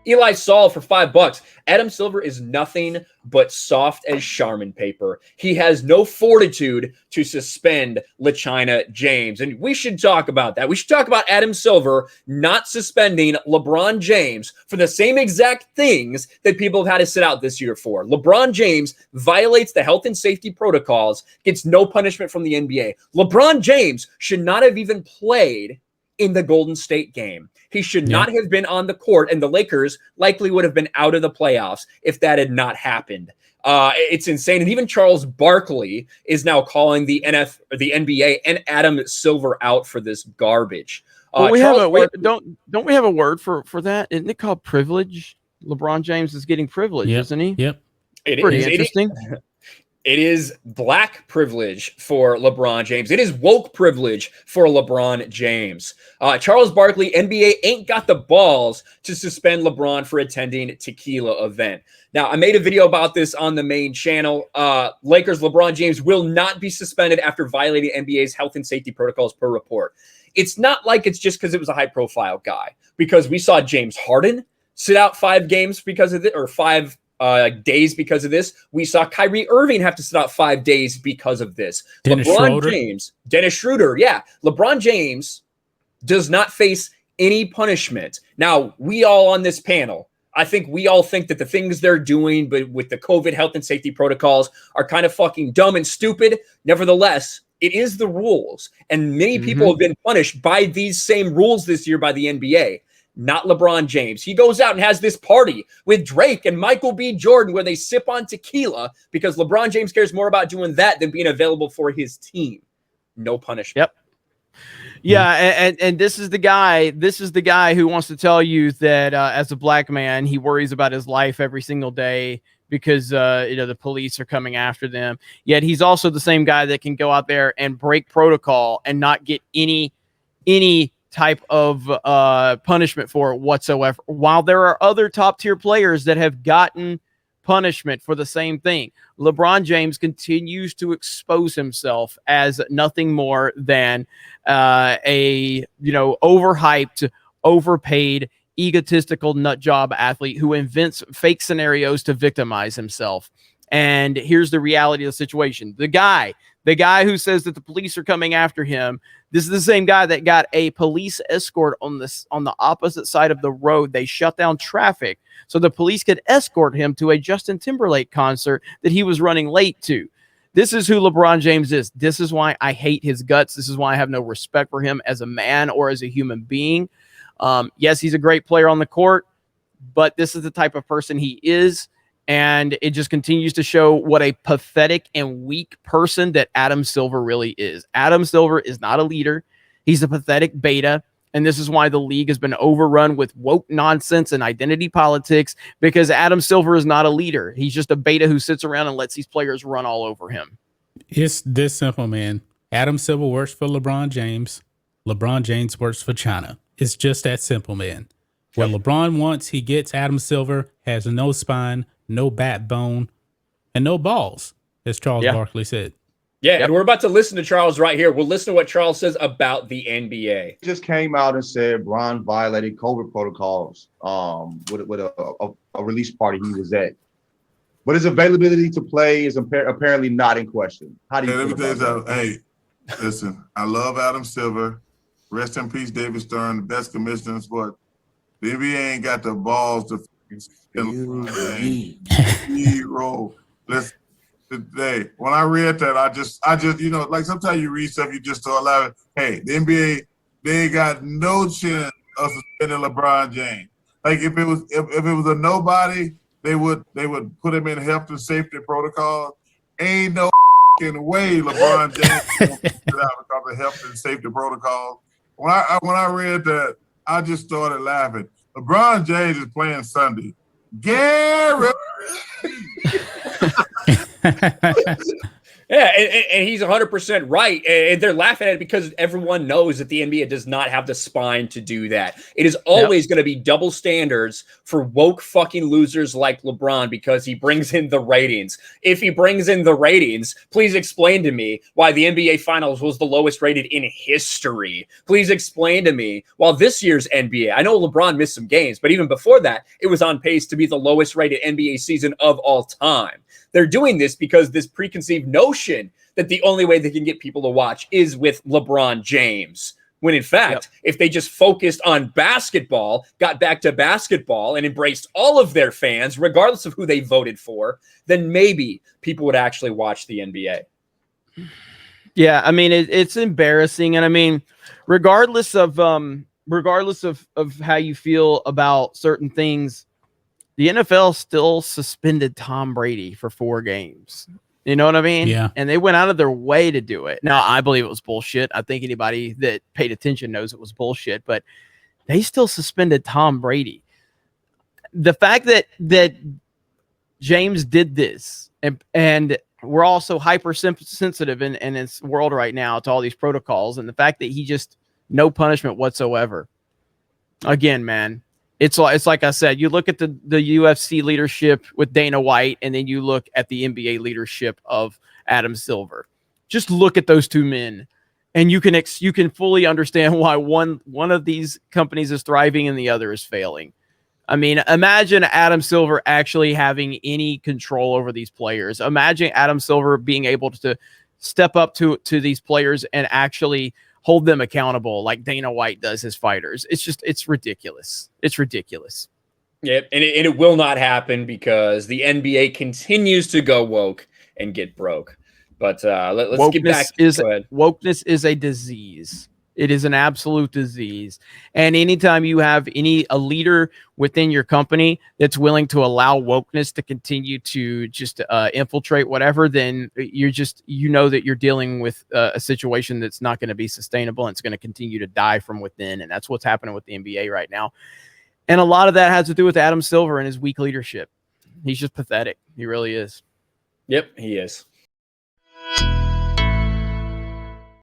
Eli Saul for $5. Adam Silver is nothing but soft as Charmin paper. He has no fortitude to suspend LaChina James. And we should talk about that. We should talk about Adam Silver not suspending LeBron James for the same exact things that people have had to sit out this year for. LeBron James violates the health and safety protocols, gets no punishment from the NBA. LeBron James should not have even played in the Golden State game. He should not have been on the court, and the Lakers likely would have been out of the playoffs if that had not happened. It's insane. And even Charles Barkley is now calling the NBA and Adam Silver out for this garbage. Don't we have a word for that? Isn't it called privilege? LeBron James is getting privilege, isn't he? Yep. Pretty interesting. It is black privilege for LeBron James. It is woke privilege for LeBron James. Charles Barkley, NBA ain't got the balls to suspend LeBron for attending a tequila event. Now, I made a video about this on the main channel. Lakers LeBron James will not be suspended after violating NBA's health and safety protocols per report. It's not like it's just because it was a high-profile guy, because we saw James Harden sit out 5 games because of it, or 5 days because of this. We saw Kyrie Irving have to sit out 5 days because of this. Dennis Schroeder, yeah. LeBron James does not face any punishment. Now, we all on this panel, I think we all think that the things they're doing, but with the COVID health and safety protocols, are kind of fucking dumb and stupid. Nevertheless, it is the rules. And many people have been punished by these same rules this year by the NBA. Not LeBron James. He goes out and has this party with Drake and Michael B. Jordan where they sip on tequila because LeBron James cares more about doing that than being available for his team. No punishment. Yep. Yeah, and this is the guy who wants to tell you that as a black man, he worries about his life every single day because the police are coming after them. Yet he's also the same guy that can go out there and break protocol and not get any type of punishment for it whatsoever, while there are other top tier players that have gotten punishment for the same thing. LeBron James continues to expose himself as nothing more than a overhyped, overpaid, egotistical nut job athlete who invents fake scenarios to victimize himself. And here's the reality of the situation. The guy who says that the police are coming after him, this is the same guy that got a police escort on the opposite side of the road. They shut down traffic so the police could escort him to a Justin Timberlake concert that he was running late to. This is who LeBron James is. This is why I hate his guts. This is why I have no respect for him as a man or as a human being. Yes, he's a great player on the court, but this is the type of person he is. And it just continues to show what a pathetic and weak person that Adam Silver really is. Adam Silver is not a leader. He's a pathetic beta. And this is why the league has been overrun with woke nonsense and identity politics, because Adam Silver is not a leader. He's just a beta who sits around and lets these players run all over him. It's this simple, man. Adam Silver works for LeBron James. LeBron James works for China. It's just that simple, man. What LeBron wants, he gets. Adam Silver has no spine, no backbone, and no balls, as Charles Barkley said. Yeah, and we're about to listen to Charles right here. We'll listen to what Charles says about the NBA. Just came out and said Bron violated COVID protocols with a release party he was at. But his availability to play is apparently not in question. How do you feel about that? Hey, listen, I love Adam Silver. Rest in peace, David Stern, the best commissioner in sport. The NBA ain't got the balls to hero. Listen, today when I read that, I just like sometimes you read stuff you just don't allow it. Hey, the NBA, they ain't got no chance of suspending LeBron James. Like if it was a nobody, they would put him in health and safety protocols. Ain't no way LeBron James won't sit out because of health and safety protocols. When I read that, I just started laughing. LeBron James is playing Sunday. Gary. Yeah, and he's 100% right. And they're laughing at it because everyone knows that the NBA does not have the spine to do that. It is always going to be double standards for woke fucking losers like LeBron because he brings in the ratings. If he brings in the ratings, please explain to me why the NBA Finals was the lowest rated in history. Please explain to me why this year's NBA, I know LeBron missed some games, but even before that, it was on pace to be the lowest rated NBA season of all time. They're doing this because this preconceived notion that the only way they can get people to watch is with LeBron James. When in fact, if they just focused on basketball, got back to basketball and embraced all of their fans, regardless of who they voted for, then maybe people would actually watch the NBA. Yeah, I mean, it's embarrassing. And I mean, regardless of how you feel about certain things, the NFL still suspended Tom Brady for 4 games. You know what I mean? Yeah. And they went out of their way to do it. Now, I believe it was bullshit. I think anybody that paid attention knows it was bullshit, but they still suspended Tom Brady. The fact that James did this, and we're also hypersensitive in this world right now to all these protocols, and the fact that he just no punishment whatsoever. Again, man. It's like I said, you look at the UFC leadership with Dana White, and then you look at the NBA leadership of Adam Silver. Just look at those two men, and you can fully understand why one of these companies is thriving and the other is failing. I mean, imagine Adam Silver actually having any control over these players. Imagine Adam Silver being able to step up to these players and actually hold them accountable like Dana White does his fighters. It's ridiculous. It's ridiculous. Yep, and it will not happen because the NBA continues to go woke and get broke. But let's get back. Wokeness is a disease. It is an absolute disease. And anytime you have a leader within your company that's willing to allow wokeness to continue to just infiltrate whatever, then you know that you're dealing with a situation that's not going to be sustainable and it's going to continue to die from within. And that's what's happening with the NBA right now. And a lot of that has to do with Adam Silver and his weak leadership. He's just pathetic. He really is. Yep, he is.